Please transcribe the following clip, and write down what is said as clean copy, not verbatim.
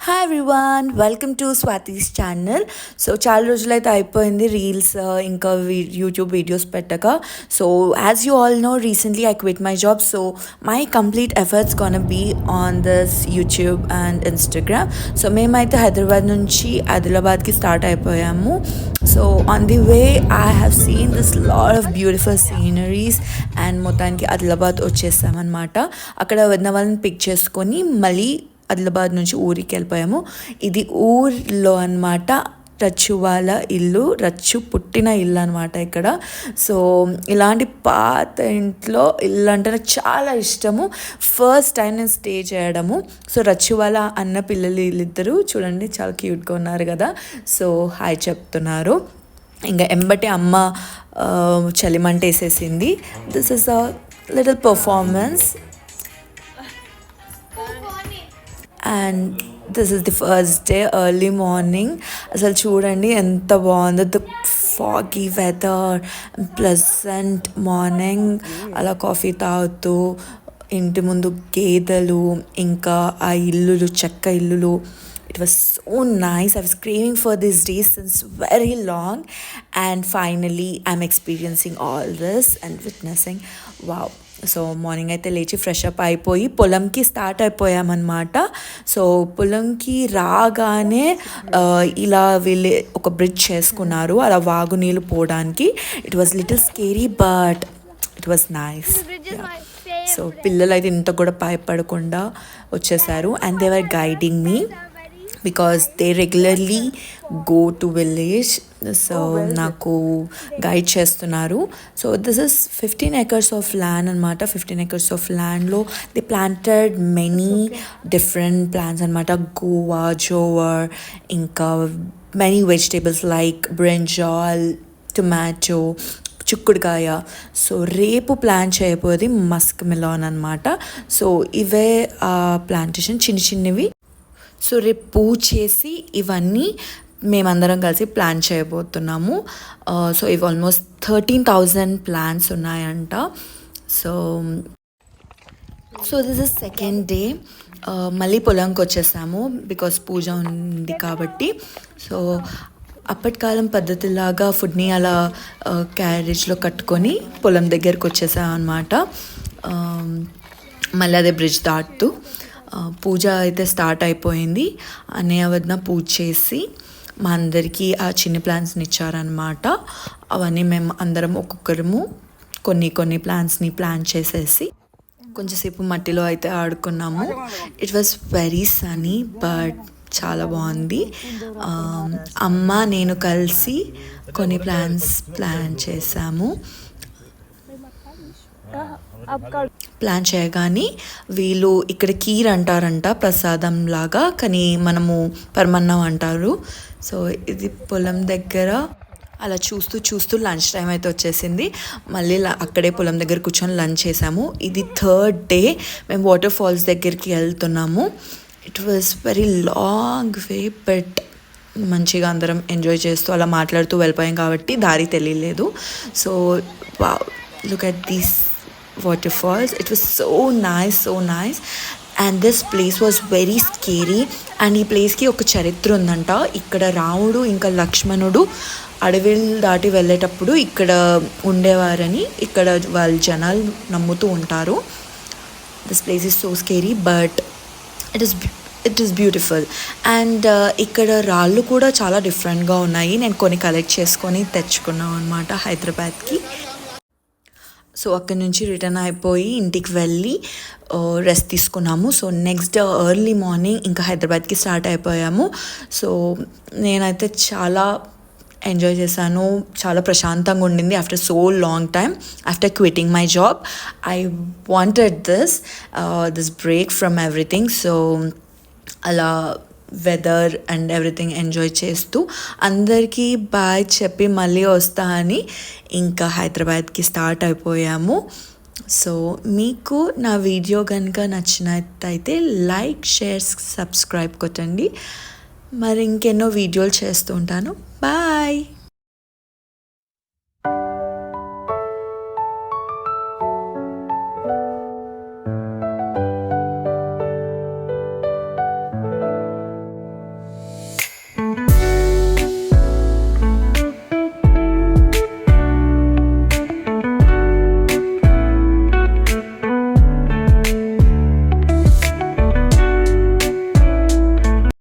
Hi everyone, welcome to Swathi's channel. So చాలా రోజులైతే అయిపోయింది రీల్స్ ఇంకా యూట్యూబ్ వీడియోస్ పెట్టక. So as you all know, recently I quit my job. So my complete efforts gonna be on this YouTube and Instagram. So మేమైతే హైదరాబాద్ నుంచి ఆదిలాబాద్కి start అయిపోయాము. So on the way I have seen this lot of beautiful sceneries and మొత్తానికి ఆదిలాబాద్ వచ్చేసామన్నమాట. అక్కడ ఉన్న వాళ్ళని pick చేసుకొని మళ్ళీ ఆదిలాబాద్ నుంచి ఊరికి వెళ్ళిపోయాము. ఇది ఊర్లో అనమాట, రచ్చు వాళ్ళ ఇల్లు, రచ్చు పుట్టిన ఇల్లు అనమాట ఇక్కడ. సో ఇలాంటి పాత ఇంట్లో ఇల్లు అంటే నాకు చాలా ఇష్టము. ఫస్ట్ టైం నేను స్టే చేయడము. సో రచ్చు వాళ్ళ అన్న పిల్లలు వీళ్ళిద్దరూ చూడండి చాలా క్యూట్గా ఉన్నారు కదా. సో హాయ్ చెప్తున్నారు. ఇంకా ఎంబటి అమ్మ చలిమంట వేసేసింది. This is a little performance. And this is the first day, early morning. అసలు చూడండి ఎంత బాగుందో, the foggy weather, pleasant morning. అలా కాఫీ తాగుతూ ఇంటి ముందు గేదెలు, ఇంకా ఆ ఇల్లులు, చెక్క ఇల్లులు. It was so nice. I was craving for these days since very long, and finally I'm experiencing all this and witnessing. Wow. So morning అయితే లేచి ఫ్రెష్ అప్ అయిపోయి పొలంకి స్టార్ట్ అయిపోయామన్నమాట. సో పొలంకి రాగానే ఇలా వీళ్ళు ఒక బ్రిడ్జ్ చేసుకున్నారు, అలా వాగు నీళ్ళు పోవడానికి. It was little scary but it was nice. So పిల్లలు అయితే ఇంత కూడా భయపడకుండా వచ్చేసారు. And they were guiding me because they regularly go to village. So నాకు గైడ్ చేస్తున్నారు. So this is 15 acres of land అనమాట. 15 acres ఆఫ్ ల్యాండ్లో they planted many different plants అనమాట. గోవా, జోవర్, ఇంకా many vegetables like brinjal, tomato, చిక్కుడుకాయ. So రేపు plan చేయబోయేది Musk melon అనమాట. సో ఇవే ప్లాంటేషన్ చిన్న చిన్నవి. సో రేపు పూజ చేసి ఇవన్నీ మేమందరం కలిసి ప్లాన్ చేయబోతున్నాము. సో ఇవి ఆల్మోస్ట్ 13,000 ప్లాన్స్ ఉన్నాయంట. So this is second day. మళ్ళీ పొలంకి వచ్చేసాము బికాస్ పూజ ఉంది కాబట్టి. సో అప్పటి కాలం పద్ధతిలాగా ఫుడ్ని అలా క్యారేజ్లో కట్టుకొని పొలం దగ్గరికి వచ్చేసాం అనమాట. మళ్ళీ అదే బ్రిడ్జ్ దాటుతూ పూజ అయితే స్టార్ట్ అయిపోయింది. అన్నయ్య వదిన పూజ చేసి మా అందరికీ ఆ చిన్న ప్లాన్స్ని ఇచ్చారనమాట. అవన్నీ మేము అందరం ఒక్కొక్కరము కొన్ని కొన్ని ప్లాన్స్ని ప్లాన్ చేసేసి కొంచెంసేపు మట్టిలో అయితే ఆడుకున్నాము. It was very Sunny but చాలా బాగుంది. అమ్మ నేను కలిసి కొన్ని ప్లాన్ చేసాము. ప్లాన్ చేయగానే వీళ్ళు ఇక్కడ కీర్ అంటారంట, ప్రసాదం లాగా, కానీ మనము పరమన్నం అంటారు. సో ఇది పొలం దగ్గర అలా చూస్తూ చూస్తూ లంచ్ టైం అయితే వచ్చేసింది. మళ్ళీ అక్కడే పొలం దగ్గర కూర్చొని లంచ్ చేసాము. ఇది థర్డ్ డే మేము వాటర్ ఫాల్స్ దగ్గరికి వెళ్తున్నాము. It was very long way but మంచిగా అందరం ఎంజాయ్ చేస్తూ అలా మాట్లాడుతూ వెళ్ళిపోయాం కాబట్టి దారి తెలియలేదు. So look at these waterfalls. It was so nice. And this place was very scary. And ఈ ప్లేస్కి ఒక చరిత్ర ఉందంట. ఇక్కడ రాముడు ఇంకా లక్ష్మణుడు అడవిలు దాటి వెళ్ళేటప్పుడు ఇక్కడ ఉండేవారని ఇక్కడ వాళ్ళ జనాలు నమ్ముతూ ఉంటారు. This place is so scary but it is beautiful. And ఇక్కడ రాళ్ళు కూడా చాలా డిఫరెంట్గా ఉన్నాయి. నేను కొన్ని కలెక్ట్ చేసుకొని తెచ్చుకున్నాను అనమాట హైదరాబాద్కి. సో అక్కడి నుంచి రిటర్న్ అయిపోయి ఇంటికి వెళ్ళి రెస్ట్ తీసుకున్నాము. So next day early morning ఇంకా హైదరాబాద్కి స్టార్ట్ అయిపోయాము. సో నేనైతే చాలా ఎంజాయ్ చేశాను, చాలా ప్రశాంతంగా ఉండింది. After so long time, after quitting my job, I wanted this break from everything. So అలా వెదర్ అండ్ ఎవ్రీథింగ్ ఎంజాయ్ చేస్తూ అందరికీ బాయ్ చెప్పి మళ్ళీ వస్తా అని ఇంకా హైదరాబాద్కి స్టార్ట్ అయిపోయాము. సో మీకు నా వీడియో కనుక నచ్చినట్టయితే లైక్, షేర్, సబ్స్క్రైబ్ కొట్టండి. మరి ఇంకెన్నో వీడియోలు చేస్తూ ఉంటాను. బాయ్.